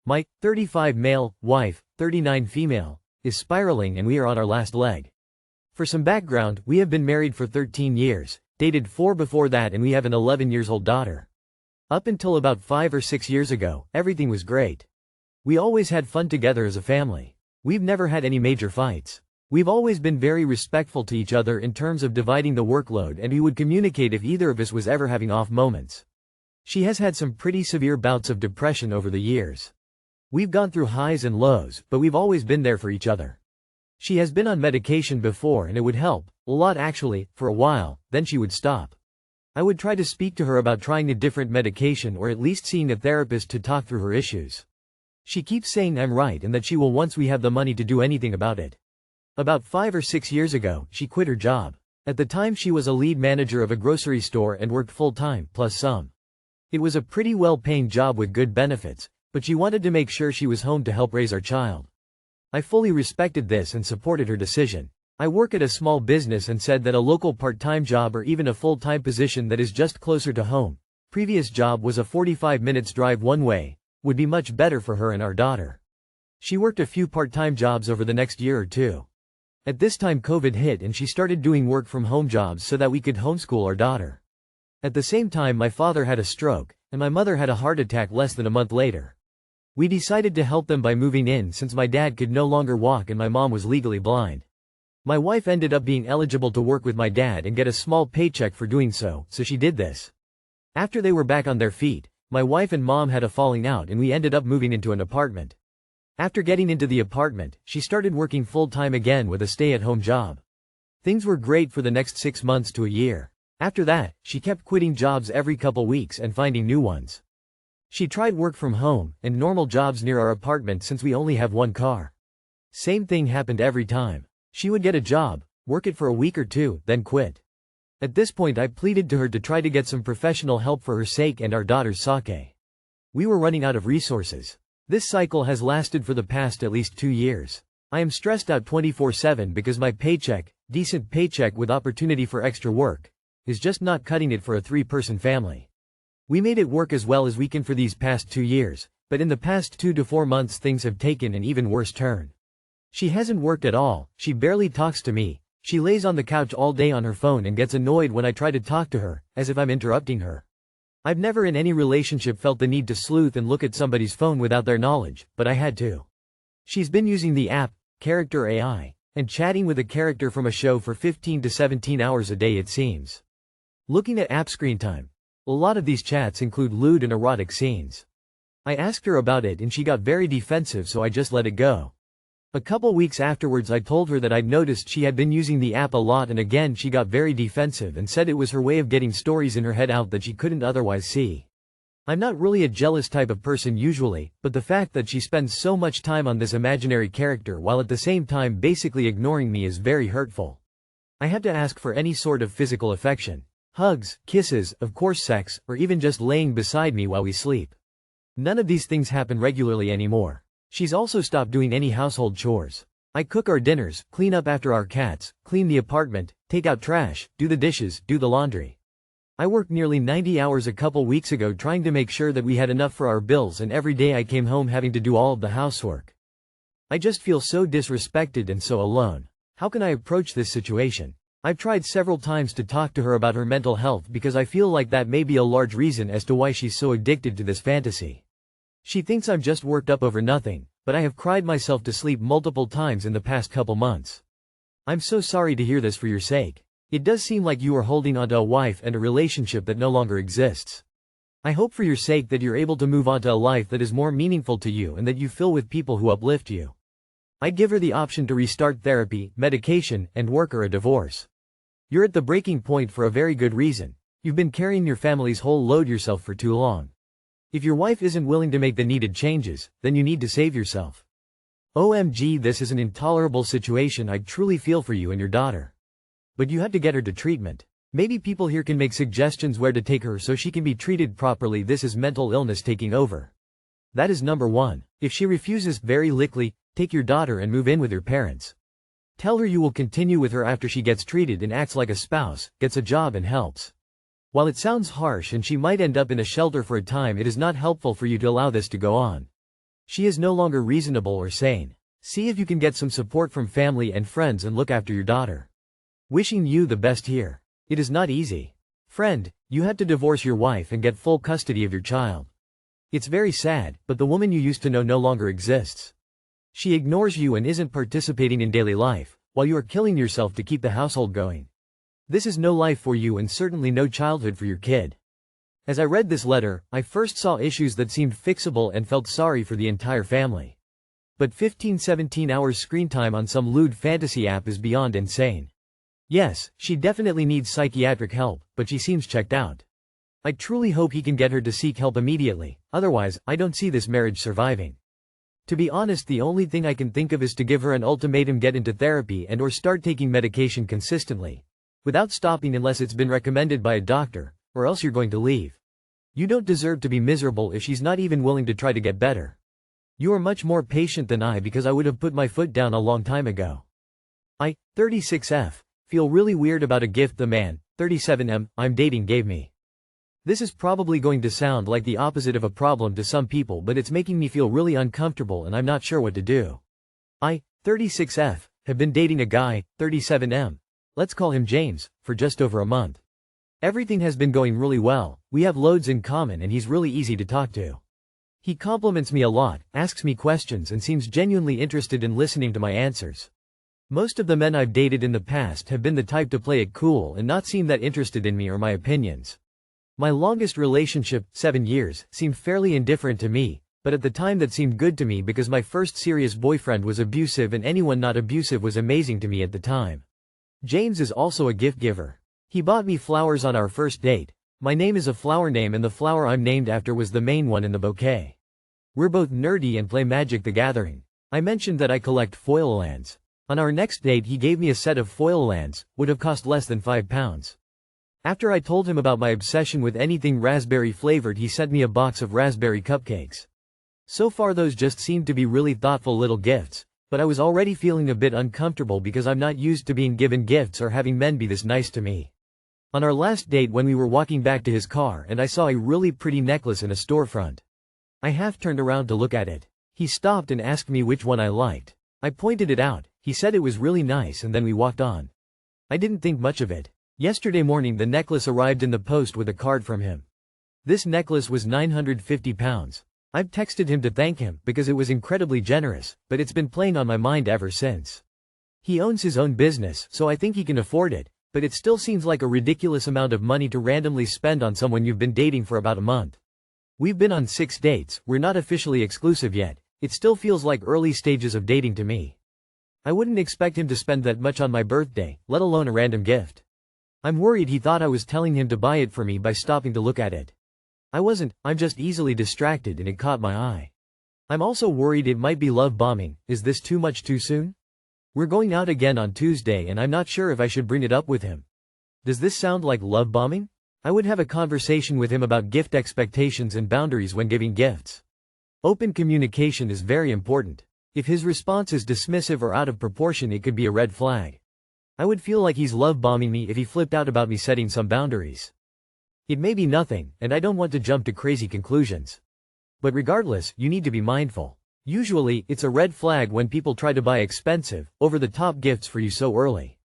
My 35 male wife, 39 female, is spiraling and we are on our last leg. For some background, we have been married for 13 years, dated 4 before that, and we have an 11-year-old daughter. Up until about 5 or 6 years ago, everything was great. We always had fun together as a family. We've never had any major fights. We've always been very respectful to each other in terms of dividing the workload, and we would communicate if either of us was ever having off moments. She has had some pretty severe bouts of depression over the years. We've gone through highs and lows, but we've always been there for each other. She has been on medication before and it would help, a lot actually, for a while, then she would stop. I would try to speak to her about trying a different medication or at least seeing a therapist to talk through her issues. She keeps saying I'm right and that she will once we have the money to do anything about it. About 5 or 6 years ago, she quit her job. At the time she was a lead manager of a grocery store and worked full-time, plus some. It was a pretty well-paying job with good benefits, but she wanted to make sure she was home to help raise our child. I fully respected this and supported her decision. I work at a small business and said that a local part-time job or even a full-time position that is just closer to home, previous job was a 45 minutes drive one way, would be much better for her and our daughter. She worked a few part-time jobs over the next year or two. At this time COVID hit and she started doing work from home jobs so that we could homeschool our daughter. At the same time my father had a stroke, and my mother had a heart attack less than a month later. We decided to help them by moving in since my dad could no longer walk and my mom was legally blind. My wife ended up being eligible to work with my dad and get a small paycheck for doing so she did this. After they were back on their feet, my wife and mom had a falling out and we ended up moving into an apartment. After getting into the apartment, she started working full-time again with a stay-at-home job. Things were great for the next 6 months to a year. After that, she kept quitting jobs every couple weeks and finding new ones. She tried work from home and normal jobs near our apartment since we only have one car. Same thing happened every time. She would get a job, work it for a week or two, then quit. At this point I pleaded to her to try to get some professional help for her sake and our daughter's sake. We were running out of resources. This cycle has lasted for the past at least 2 years. I am stressed out 24/7 because my paycheck, decent paycheck with opportunity for extra work, is just not cutting it for a 3-person family. We made it work as well as we can for these past 2 years, but in the past 2 to 4 months things have taken an even worse turn. She hasn't worked at all, she barely talks to me, she lays on the couch all day on her phone and gets annoyed when I try to talk to her, as if I'm interrupting her. I've never in any relationship felt the need to sleuth and look at somebody's phone without their knowledge, but I had to. She's been using the app, Character AI, and chatting with a character from a show for 15 to 17 hours a day it seems. Looking at app screen time. A lot of these chats include lewd and erotic scenes. I asked her about it and she got very defensive so I just let it go. A couple weeks afterwards I told her that I'd noticed she had been using the app a lot and again she got very defensive and said it was her way of getting stories in her head out that she couldn't otherwise see. I'm not really a jealous type of person usually, but the fact that she spends so much time on this imaginary character while at the same time basically ignoring me is very hurtful. I had to ask for any sort of physical affection. Hugs, kisses, of course sex, or even just laying beside me while we sleep. None of these things happen regularly anymore. She's also stopped doing any household chores. I cook our dinners, clean up after our cats, clean the apartment, take out trash, do the dishes, do the laundry. I worked nearly 90 hours a couple weeks ago trying to make sure that we had enough for our bills and every day I came home having to do all of the housework. I just feel so disrespected and so alone. How can I approach this situation? I've tried several times to talk to her about her mental health because I feel like that may be a large reason as to why she's so addicted to this fantasy. She thinks I'm just worked up over nothing, but I have cried myself to sleep multiple times in the past couple months. I'm so sorry to hear this for your sake. It does seem like you are holding onto a wife and a relationship that no longer exists. I hope for your sake that you're able to move on to a life that is more meaningful to you and that you fill with people who uplift you. I'd give her the option to restart therapy, medication, and work or a divorce. You're at the breaking point for a very good reason. You've been carrying your family's whole load yourself for too long. If your wife isn't willing to make the needed changes, then you need to save yourself. OMG, this is an intolerable situation. I truly feel for you and your daughter. But you have to get her to treatment. Maybe people here can make suggestions where to take her so she can be treated properly. This is mental illness taking over. That is number 1. If she refuses, very likely, take your daughter and move in with your parents. Tell her you will continue with her after she gets treated and acts like a spouse, gets a job and helps. While it sounds harsh and she might end up in a shelter for a time, it is not helpful for you to allow this to go on. She is no longer reasonable or sane. See if you can get some support from family and friends and look after your daughter. Wishing you the best here. It is not easy. Friend, you had to divorce your wife and get full custody of your child. It's very sad, but the woman you used to know no longer exists. She ignores you and isn't participating in daily life, while you are killing yourself to keep the household going. This is no life for you and certainly no childhood for your kid. As I read this letter, I first saw issues that seemed fixable and felt sorry for the entire family. But 15-17 hours screen time on some lewd fantasy app is beyond insane. Yes, she definitely needs psychiatric help, but she seems checked out. I truly hope he can get her to seek help immediately, otherwise, I don't see this marriage surviving. To be honest, the only thing I can think of is to give her an ultimatum: get into therapy and or start taking medication consistently. Without stopping unless it's been recommended by a doctor, or else you're going to leave. You don't deserve to be miserable if she's not even willing to try to get better. You are much more patient than I because I would have put my foot down a long time ago. I, 36F, feel really weird about a gift the man, 37M, I'm dating gave me. This is probably going to sound like the opposite of a problem to some people, but it's making me feel really uncomfortable and I'm not sure what to do. I, 36F, have been dating a guy, 37M. Let's call him James, for just over a month. Everything has been going really well, we have loads in common and he's really easy to talk to. He compliments me a lot, asks me questions and seems genuinely interested in listening to my answers. Most of the men I've dated in the past have been the type to play it cool and not seem that interested in me or my opinions. My longest relationship, 7 years, seemed fairly indifferent to me, but at the time that seemed good to me because my first serious boyfriend was abusive and anyone not abusive was amazing to me at the time. James is also a gift giver. He bought me flowers on our first date. My name is a flower name and the flower I'm named after was the main one in the bouquet. We're both nerdy and play Magic the Gathering. I mentioned that I collect foil lands. On our next date he gave me a set of foil lands, would have cost less than £5. After I told him about my obsession with anything raspberry flavored, he sent me a box of raspberry cupcakes. So far those just seemed to be really thoughtful little gifts, but I was already feeling a bit uncomfortable because I'm not used to being given gifts or having men be this nice to me. On our last date when we were walking back to his car and I saw a really pretty necklace in a storefront. I half turned around to look at it. He stopped and asked me which one I liked. I pointed it out, he said it was really nice and then we walked on. I didn't think much of it. Yesterday morning the necklace arrived in the post with a card from him. This necklace was £950. I've texted him to thank him because it was incredibly generous, but it's been playing on my mind ever since. He owns his own business, so I think he can afford it, but it still seems like a ridiculous amount of money to randomly spend on someone you've been dating for about a month. We've been on 6 dates, we're not officially exclusive yet, it still feels like early stages of dating to me. I wouldn't expect him to spend that much on my birthday, let alone a random gift. I'm worried he thought I was telling him to buy it for me by stopping to look at it. I wasn't, I'm just easily distracted and it caught my eye. I'm also worried it might be love bombing. Is this too much too soon? We're going out again on Tuesday and I'm not sure if I should bring it up with him. Does this sound like love bombing? I would have a conversation with him about gift expectations and boundaries when giving gifts. Open communication is very important. If his response is dismissive or out of proportion, it could be a red flag. I would feel like he's love bombing me if he flipped out about me setting some boundaries. It may be nothing, and I don't want to jump to crazy conclusions. But regardless, you need to be mindful. Usually, it's a red flag when people try to buy expensive, over-the-top gifts for you so early.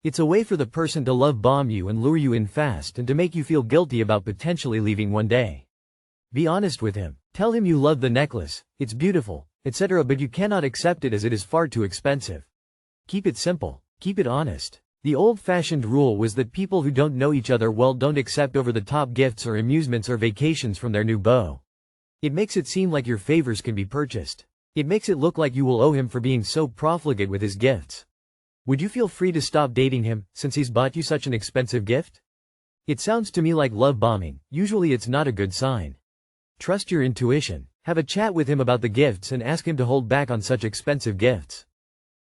It's a way for the person to love bomb you and lure you in fast and to make you feel guilty about potentially leaving one day. Be honest with him. Tell him you love the necklace, it's beautiful, etc., but you cannot accept it as it is far too expensive. Keep it simple. Keep it honest. The old-fashioned rule was that people who don't know each other well don't accept over-the-top gifts or amusements or vacations from their new beau. It makes it seem like your favors can be purchased. It makes it look like you will owe him for being so profligate with his gifts. Would you feel free to stop dating him, since he's bought you such an expensive gift? It sounds to me like love bombing. Usually it's not a good sign. Trust your intuition. Have a chat with him about the gifts and ask him to hold back on such expensive gifts.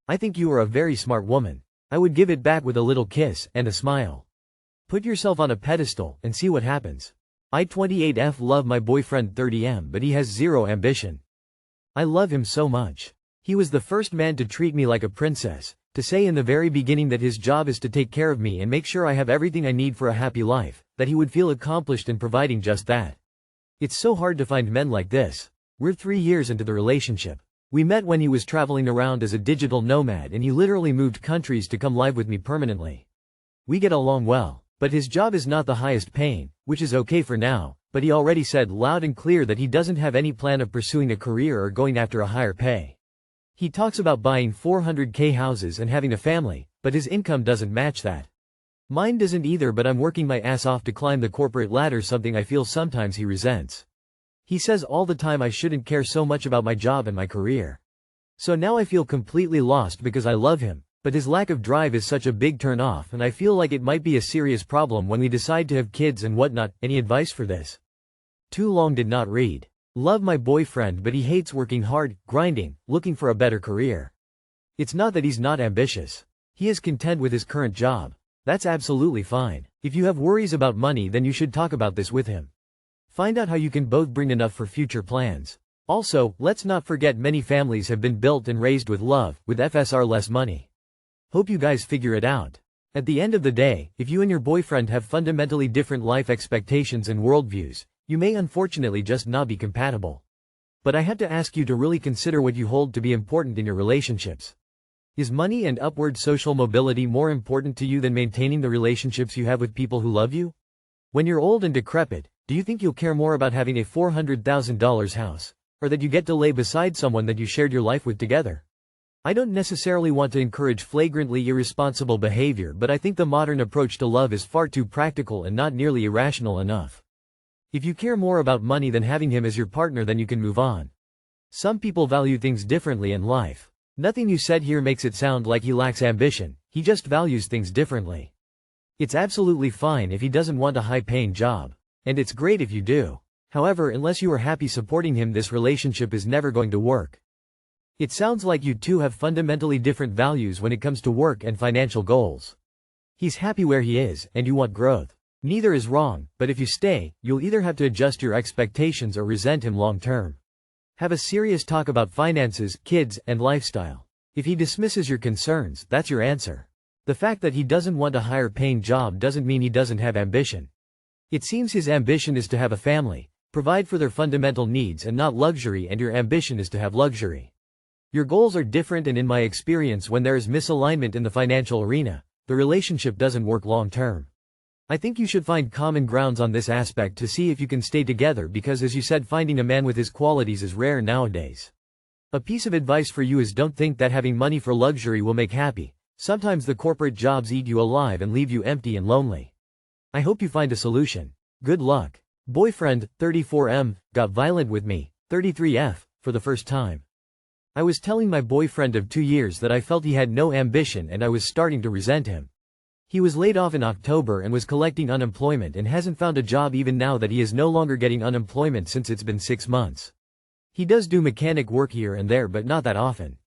I think you are a very smart woman. I would give it back with a little kiss and a smile. Put yourself on a pedestal and see what happens. I 28F love my boyfriend 30M, but he has zero ambition. I love him so much. He was the first man to treat me like a princess, to say in the very beginning that his job is to take care of me and make sure I have everything I need for a happy life, that he would feel accomplished in providing just that. It's so hard to find men like this. We're 3 years into the relationship. We met when he was traveling around as a digital nomad and he literally moved countries to come live with me permanently. We get along well, but his job is not the highest paying, which is okay for now, but he already said loud and clear that he doesn't have any plan of pursuing a career or going after a higher pay. He talks about buying 400k houses and having a family, but his income doesn't match that. Mine doesn't either, but I'm working my ass off to climb the corporate ladder, something I feel sometimes he resents. He says all the time I shouldn't care so much about my job and my career. So now I feel completely lost because I love him, but his lack of drive is such a big turn off and I feel like it might be a serious problem when we decide to have kids and whatnot. Any advice for this? Too long did not read. Love my boyfriend, but he hates working hard, grinding, looking for a better career. It's not that he's not ambitious. He is content with his current job. That's absolutely fine. If you have worries about money, then you should talk about this with him. Find out how you can both bring enough for future plans. Also, let's not forget many families have been built and raised with love, with FSR less money. Hope you guys figure it out. At the end of the day, if you and your boyfriend have fundamentally different life expectations and worldviews, you may unfortunately just not be compatible. But I have to ask you to really consider what you hold to be important in your relationships. Is money and upward social mobility more important to you than maintaining the relationships you have with people who love you? When you're old and decrepit, do you think you'll care more about having a $400,000 house, or that you get to lay beside someone that you shared your life with together? I don't necessarily want to encourage flagrantly irresponsible behavior, but I think the modern approach to love is far too practical and not nearly irrational enough. If you care more about money than having him as your partner, then you can move on. Some people value things differently in life. Nothing you said here makes it sound like he lacks ambition, he just values things differently. It's absolutely fine if he doesn't want a high-paying job. And it's great if you do. However, unless you are happy supporting him, this relationship is never going to work. It sounds like you two have fundamentally different values when it comes to work and financial goals. He's happy where he is, and you want growth. Neither is wrong, but if you stay, you'll either have to adjust your expectations or resent him long term. Have a serious talk about finances, kids, and lifestyle. If he dismisses your concerns, that's your answer. The fact that he doesn't want a higher paying job doesn't mean he doesn't have ambition. It seems his ambition is to have a family, provide for their fundamental needs and not luxury, and your ambition is to have luxury. Your goals are different, and in my experience, when there is misalignment in the financial arena, the relationship doesn't work long term. I think you should find common grounds on this aspect to see if you can stay together, because as you said, finding a man with his qualities is rare nowadays. A piece of advice for you is don't think that having money for luxury will make happy. Sometimes the corporate jobs eat you alive and leave you empty and lonely. I hope you find a solution. Good luck. Boyfriend, 34M, got violent with me, 33F, for the first time. I was telling my boyfriend of 2 years that I felt he had no ambition and I was starting to resent him. He was laid off in October and was collecting unemployment and hasn't found a job even now that he is no longer getting unemployment since it's been 6 months. He does do mechanic work here and there, but not that often.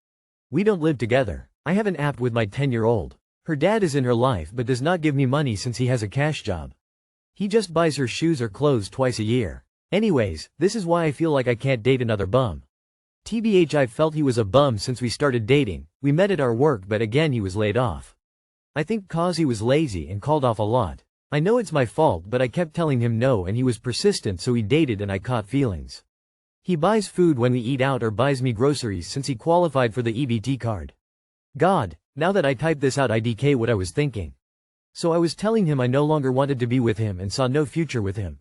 We don't live together. I have an app with my 10-year-old. Her dad is in her life but does not give me money since he has a cash job. He just buys her shoes or clothes twice a year. Anyways, this is why I feel like I can't date another bum. TBH, I felt he was a bum since we started dating. We met at our work, but again he was laid off. I think cause he was lazy and called off a lot. I know it's my fault, but I kept telling him no and he was persistent, so we dated and I caught feelings. He buys food when we eat out or buys me groceries since he qualified for the EBT card. God, now that I typed this out, I DK what I was thinking. So I was telling him I no longer wanted to be with him and saw no future with him.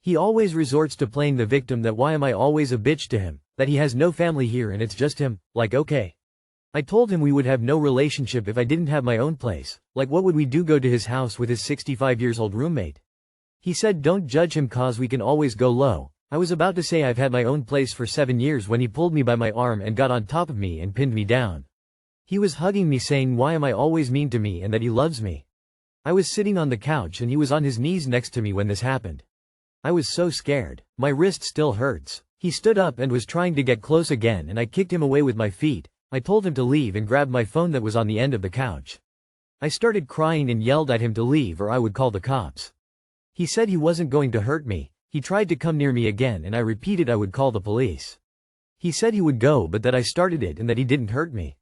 He always resorts to playing the victim, that why am I always a bitch to him, that he has no family here and it's just him. Like, okay. I told him we would have no relationship if I didn't have my own place. Like, what would we do, go to his house with his 65-year-old roommate? He said don't judge him cause we can always go low. I was about to say I've had my own place for 7 years when he pulled me by my arm and got on top of me and pinned me down. He was hugging me saying why am I always mean to me and that he loves me. I was sitting on the couch and he was on his knees next to me when this happened. I was so scared. My wrist still hurts. He stood up and was trying to get close again and I kicked him away with my feet. I told him to leave and grabbed my phone that was on the end of the couch. I started crying and yelled at him to leave or I would call the cops. He said he wasn't going to hurt me. He tried to come near me again and I repeated I would call the police. He said he would go but that I started it and that he didn't hurt me.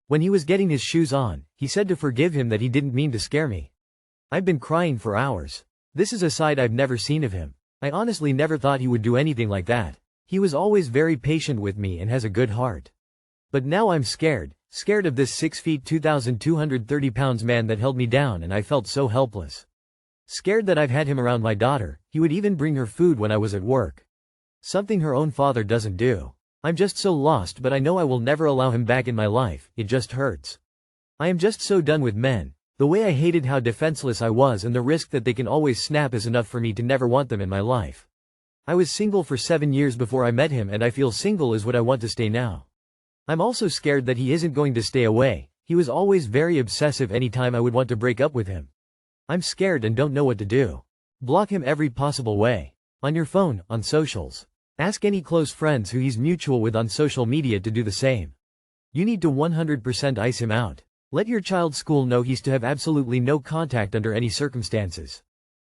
When he was getting his shoes on, he said to forgive him, that he didn't mean to scare me. I've been crying for hours. This is a side I've never seen of him. I honestly never thought he would do anything like that. He was always very patient with me and has a good heart. But now I'm scared of this 6 feet 2,230 pounds man that held me down, and I felt so helpless. Scared that I've had him around my daughter. He would even bring her food when I was at work. Something her own father doesn't do. I'm just so lost, but I know I will never allow him back in my life. It just hurts. I am just so done with men. The way I hated how defenseless I was, and the risk that they can always snap is enough for me to never want them in my life. I was single for 7 years before I met him, and I feel single is what I want to stay now. I'm also scared that he isn't going to stay away. He was always very obsessive anytime I would want to break up with him. I'm scared and don't know what to do. Block him every possible way. On your phone, on socials. Ask any close friends who he's mutual with on social media to do the same. You need to 100% ice him out. Let your child's school know he's to have absolutely no contact under any circumstances.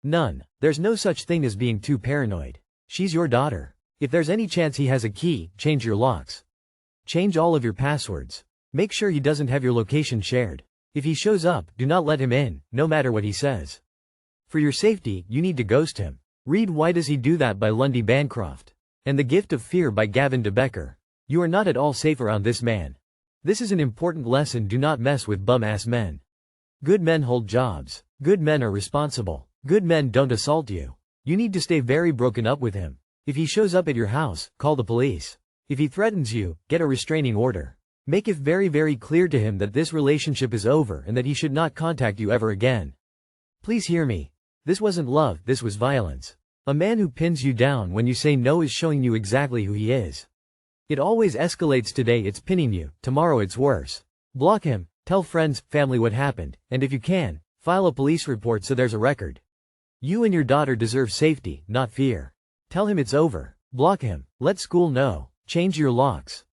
None. There's no such thing as being too paranoid. She's your daughter. If there's any chance he has a key, change your locks. Change all of your passwords. Make sure he doesn't have your location shared. If he shows up, do not let him in, no matter what he says. For your safety, you need to ghost him. Read Why Does He Do That by Lundy Bancroft. And The Gift of Fear by Gavin de Becker. You are not at all safe around this man. This is an important lesson: do not mess with bum-ass men. Good men hold jobs. Good men are responsible. Good men don't assault you. You need to stay very broken up with him. If he shows up at your house, call the police. If he threatens you, get a restraining order. Make it very, very clear to him that this relationship is over and that he should not contact you ever again. Please hear me. This wasn't love, this was violence. A man who pins you down when you say no is showing you exactly who he is. It always escalates. Today it's pinning you, tomorrow it's worse. Block him, tell friends, family what happened, and if you can, file a police report so there's a record. You and your daughter deserve safety, not fear. Tell him it's over. Block him. Let school know. Change your locks.